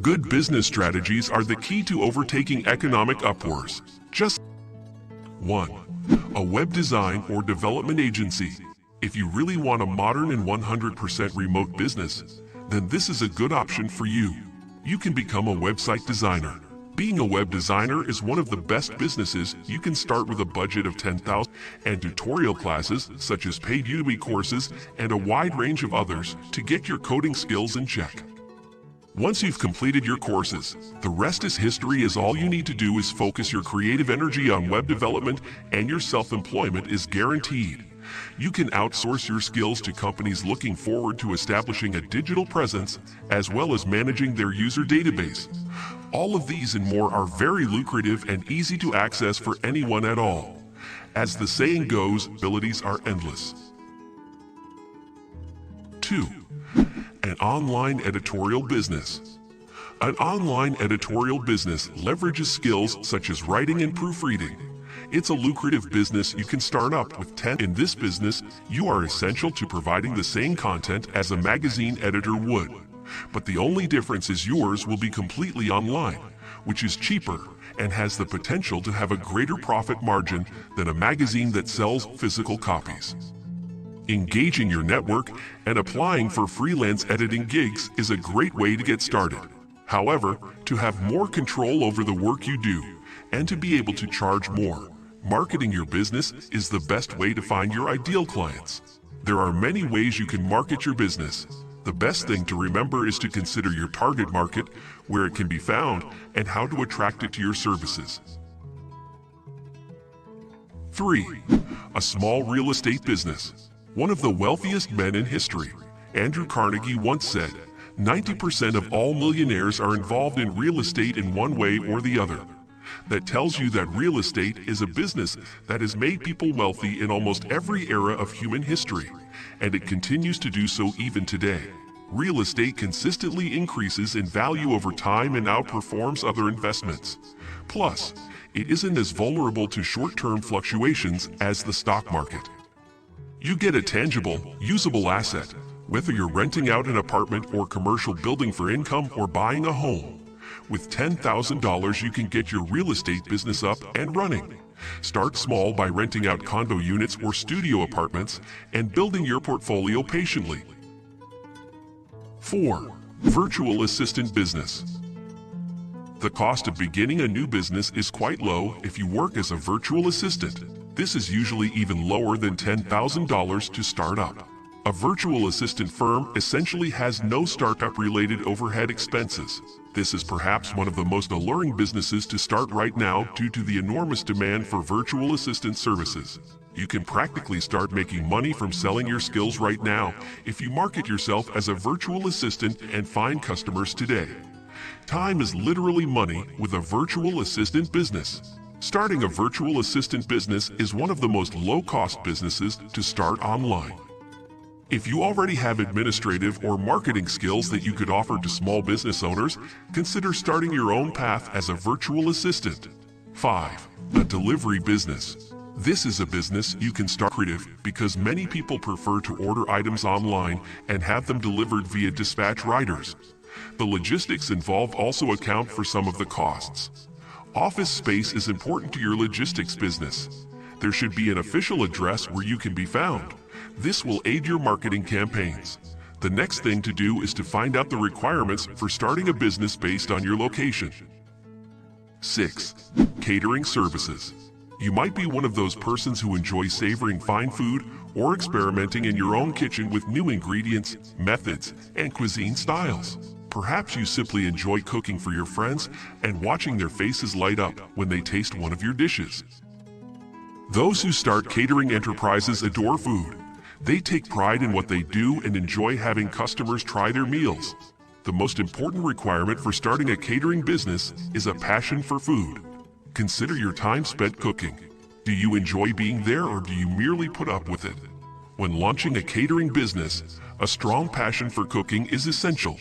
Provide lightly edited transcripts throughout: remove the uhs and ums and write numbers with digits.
Good business strategies are the key to overtaking economic upwards. Just 1. A web design or development agency. If you really want a modern and 100% remote business, then this is a good option for you. You can become a website designer. Being a web designer is one of the best businesses. You can start with a budget of $10,000 and tutorial classes such as paid Udemy courses and a wide range of others to get your coding skills in check. Once you've completed your courses, the rest is history, as all you need to do is focus your creative energy on web development and your self-employment is guaranteed. You can outsource your skills to companies looking forward to establishing a digital presence as well as managing their user database. All of these and more are very lucrative and easy to access for anyone at all. As the saying goes, abilities are endless. 2. An online editorial business. An online editorial business leverages skills such as writing and proofreading. It's a lucrative business you can start up with 10. In this business, you are essential to providing the same content as a magazine editor would. But the only difference is yours will be completely online, which is cheaper and has the potential to have a greater profit margin than a magazine that sells physical copies. Engaging your network and applying for freelance editing gigs is a great way to get started. However, to have more control over the work you do and to be able to charge more, marketing your business is the best way to find your ideal clients. There are many ways you can market your business. The best thing to remember is to consider your target market, where it can be found, and how to attract it to your services. 3. A small real estate business. One of the wealthiest men in history, Andrew Carnegie, once said, 90% of all millionaires are involved in real estate in one way or the other. That tells you that real estate is a business that has made people wealthy in almost every era of human history, and it continues to do so even today. Real estate consistently increases in value over time and outperforms other investments. Plus, it isn't as vulnerable to short-term fluctuations as the stock market. You get a tangible, usable asset, whether you're renting out an apartment or commercial building for income or buying a home. With $10,000, you can get your real estate business up and running. Start small by renting out condo units or studio apartments and building your portfolio patiently. 4. Virtual assistant business. The cost of beginning a new business is quite low if you work as a virtual assistant. This is usually even lower than $10,000 to start up. A virtual assistant firm essentially has no startup-related overhead expenses. This is perhaps one of the most alluring businesses to start right now due to the enormous demand for virtual assistant services. You can practically start making money from selling your skills right now if you market yourself as a virtual assistant and find customers today. Time is literally money with a virtual assistant business. Starting a virtual assistant business is one of the most low-cost businesses to start online. If you already have administrative or marketing skills that you could offer to small business owners, consider starting your own path as a virtual assistant. 5. A delivery business. This is a business you can start creative because many people prefer to order items online and have them delivered via dispatch riders. The logistics involved also account for some of the costs. Office space is important to your logistics business. There should be an official address where you can be found. This will aid your marketing campaigns. The next thing to do is to find out the requirements for starting a business based on your location. 6. Catering services. You might be one of those persons who enjoy savoring fine food or experimenting in your own kitchen with new ingredients, methods, and cuisine styles. Perhaps you simply enjoy cooking for your friends and watching their faces light up when they taste one of your dishes. Those who start catering enterprises adore food. They take pride in what they do and enjoy having customers try their meals. The most important requirement for starting a catering business is a passion for food. Consider your time spent cooking. Do you enjoy being there or do you merely put up with it? When launching a catering business, a strong passion for cooking is essential.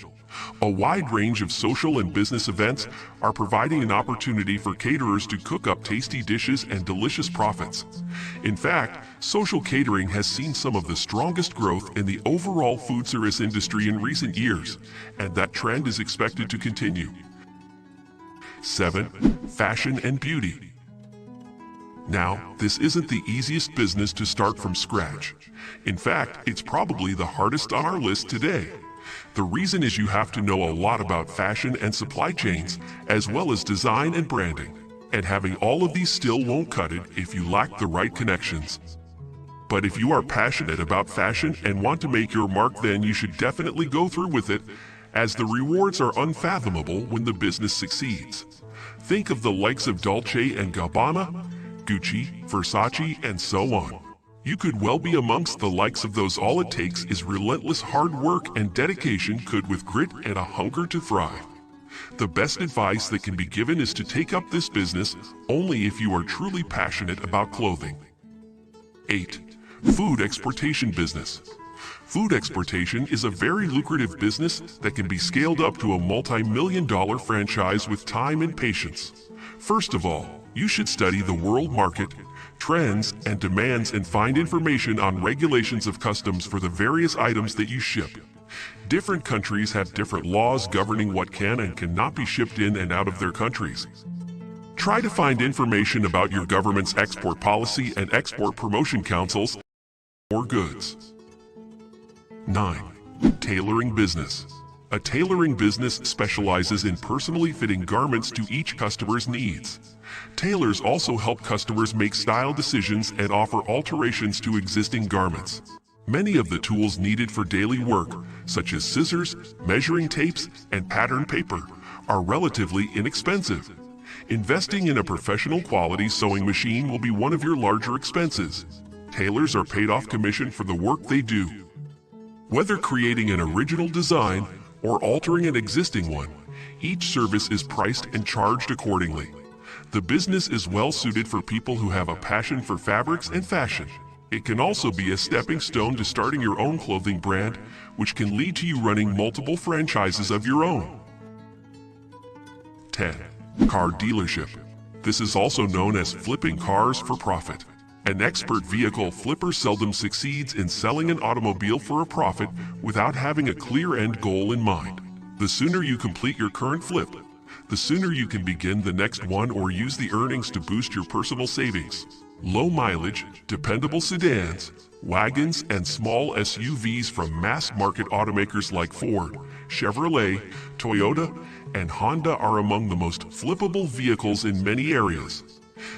A wide range of social and business events are providing an opportunity for caterers to cook up tasty dishes and delicious profits. In fact, social catering has seen some of the strongest growth in the overall food service industry in recent years, and that trend is expected to continue. 7. Fashion and beauty. Now, this isn't the easiest business to start from scratch. In fact, it's probably the hardest on our list today. The reason is you have to know a lot about fashion and supply chains, as well as design and branding. And having all of these still won't cut it if you lack the right connections. But if you are passionate about fashion and want to make your mark, then you should definitely go through with it, as the rewards are unfathomable when the business succeeds. Think of the likes of Dolce & Gabbana, Gucci, Versace, and so on. You could well be amongst the likes of those. All it takes is relentless hard work and dedication, coupled with grit and a hunger to thrive. The best advice that can be given is to take up this business only if you are truly passionate about clothing. 8. Food exportation business. Food exportation is a very lucrative business that can be scaled up to a multi-million-dollar franchise with time and patience. First of all, you should study the world market, trends, and demands, and find information on regulations of customs for the various items that you ship. Different countries have different laws governing what can and cannot be shipped in and out of their countries. Try to find information about your government's export policy and export promotion councils for goods. 9. Tailoring business. A tailoring business specializes in personally fitting garments to each customer's needs. Tailors also help customers make style decisions and offer alterations to existing garments. Many of the tools needed for daily work, such as scissors, measuring tapes, and pattern paper, are relatively inexpensive. Investing in a professional quality sewing machine will be one of your larger expenses. Tailors are paid off commission for the work they do. Whether creating an original design or altering an existing one, each service is priced and charged accordingly. The business is well suited for people who have a passion for fabrics and fashion. It can also be a stepping stone to starting your own clothing brand, which can lead to you running multiple franchises of your own. 10. Car dealership. This is also known as flipping cars for profit. An expert vehicle flipper seldom succeeds in selling an automobile for a profit without having a clear end goal in mind. The sooner you complete your current flip, the sooner you can begin the next one or use the earnings to boost your personal savings. Low mileage, dependable sedans, wagons, and small SUVs from mass market automakers like Ford, Chevrolet, Toyota, and Honda are among the most flippable vehicles in many areas.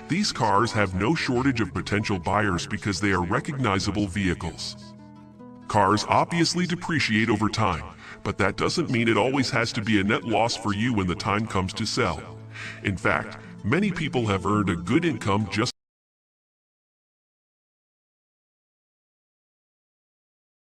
These cars have no shortage of potential buyers because they are recognizable vehicles. Cars obviously depreciate over time, but that doesn't mean it always has to be a net loss for you when the time comes to sell. In fact, many people have earned a good income just